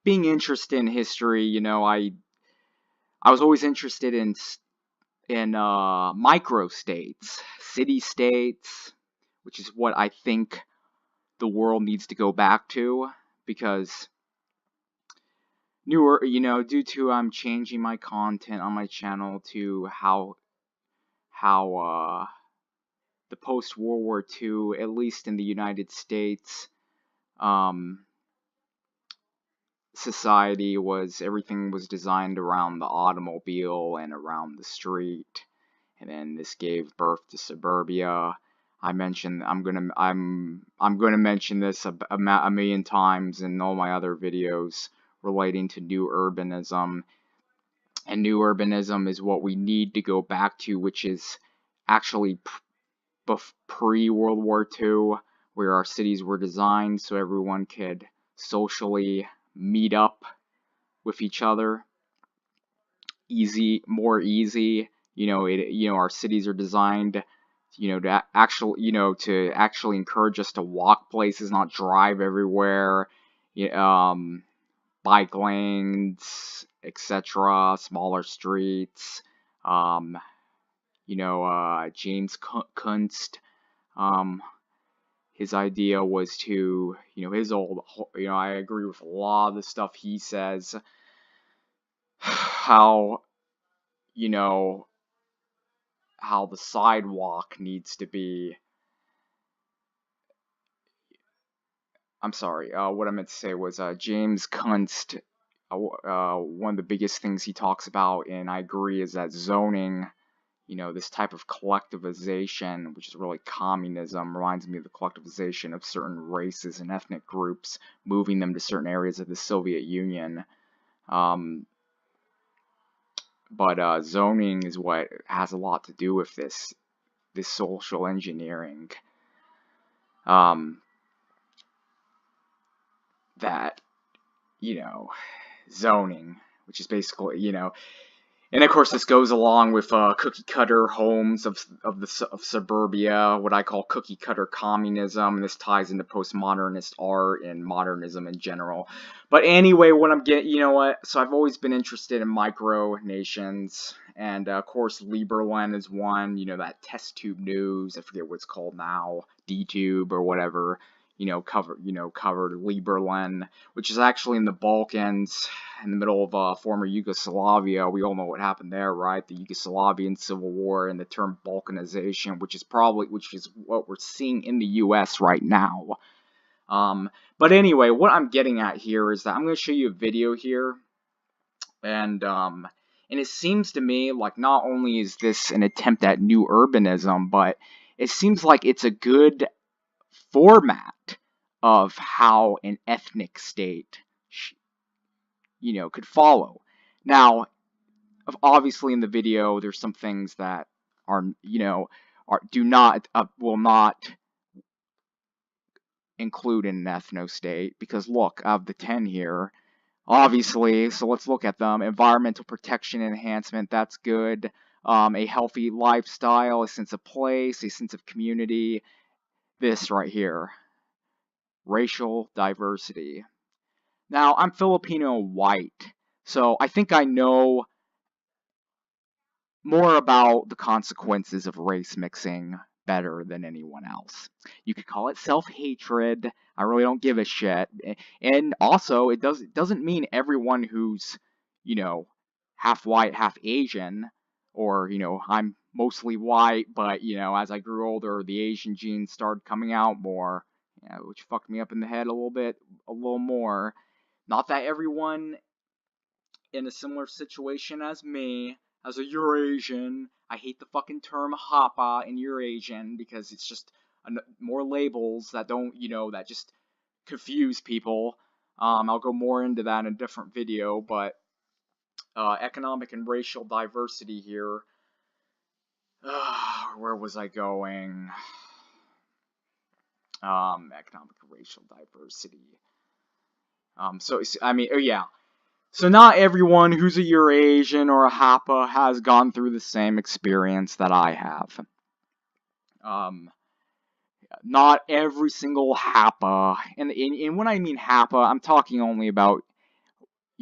being interested in history, I was always interested in microstates, city states, which is what I think the world needs to go back to, because due to I'm changing my content on my channel to how the post World War II, at least in the United States, um, society everything was designed around the automobile and around the street, and then this gave birth to suburbia. I'm gonna mention this a million times in all my other videos relating to new urbanism, and new urbanism is what we need to go back to, which is actually pre-World War II, where our cities were designed so everyone could socially meet up with each other more easy. Our cities are designed, to actually encourage us to walk places, not drive everywhere. Bike lanes, etc., smaller streets. Um, James Kunst, his idea was to, I agree with a lot of the stuff he says, how, you know, how the sidewalk needs to be, I'm sorry, what I meant to say was, James Kunst, one of the biggest things he talks about, and I agree, is that zoning, this type of collectivization, which is really communism, reminds me of the collectivization of certain races and ethnic groups, moving them to certain areas of the Soviet Union. But zoning is what has a lot to do with this social engineering. That, zoning, which is basically, and of course, this goes along with cookie cutter homes of suburbia, what I call cookie cutter communism. And this ties into postmodernist art and modernism in general. But anyway, so I've always been interested in micro nations, and of course, liberland is one. That test tube news. I forget what it's called now, DTube or whatever. Covered Liberland, which is actually in the Balkans, in the middle of former Yugoslavia. We all know what happened there, right? The Yugoslavian Civil War, and the term balkanization, which is what we're seeing in the U.S. right now. But anyway, what I'm getting at here is that I'm going to show you a video here, and it seems to me like not only is this an attempt at new urbanism, but it seems like it's a good format of how an ethnic state, could follow. Now, obviously in the video, there's some things that will not include in an ethno-state, because look, of the 10 here, obviously, so let's look at them. Environmental protection enhancement, that's good. A healthy lifestyle, a sense of place, a sense of community. This right here, racial diversity. Now, I'm Filipino white, so I think I know more about the consequences of race mixing better than anyone else. You could call it self-hatred. I really don't give a shit. And also, it doesn't mean everyone who's, half white, half Asian, or, I'm mostly white, but, as I grew older, the Asian genes started coming out more, which fucked me up in the head a little more. Not that everyone in a similar situation as me, as a Eurasian, I hate the fucking term Hapa and Eurasian, because it's just more labels that don't, that just confuse people. I'll go more into that in a different video, but economic and racial diversity here. Where was I going? Economic and racial diversity. So not everyone who's a Eurasian or a Hapa has gone through the same experience that I have. Not every single Hapa, and when I mean Hapa, I'm talking only about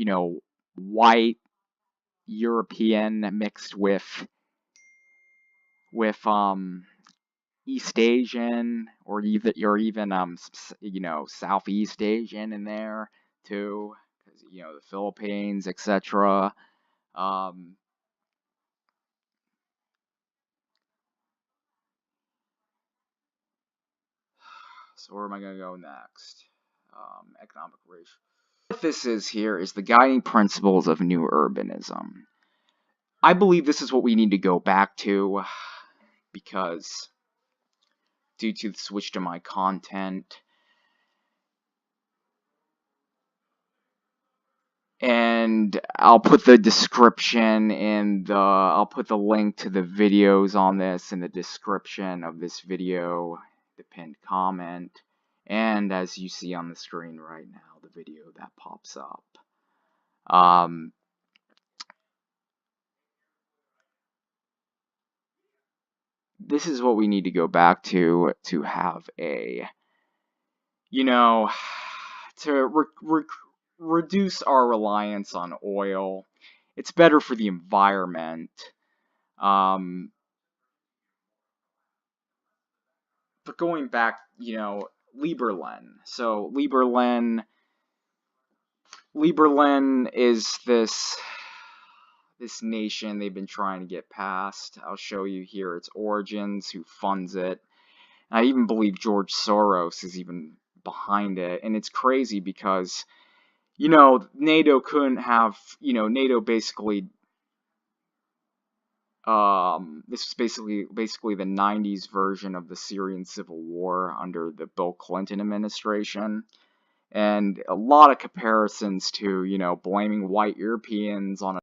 you know, white European mixed with East Asian, or even you know, Southeast Asian in there too, because you know, the Philippines, etc. Um, so where am I gonna go next? Economic ratio. What this is here is the guiding principles of new urbanism. I believe this is what we need to go back to, because due to the switch to my content, and I'll put the description I'll put the link to the videos on this in the description of this video, the pinned comment, and as you see on the screen right now, the video that pops up. This is what we need to go back to have a, you know, to reduce our reliance on oil. It's better for the environment. Um, but going back, you know, liberland. So Liberland is this nation they've been trying to get past. I'll show you here its origins, who funds it. I even believe George Soros is even behind it, and it's crazy because, you know, NATO couldn't have, you know, NATO basically, this was basically the 90s version of the Syrian civil war under the Bill Clinton administration, and a lot of comparisons to, you know, blaming white Europeans on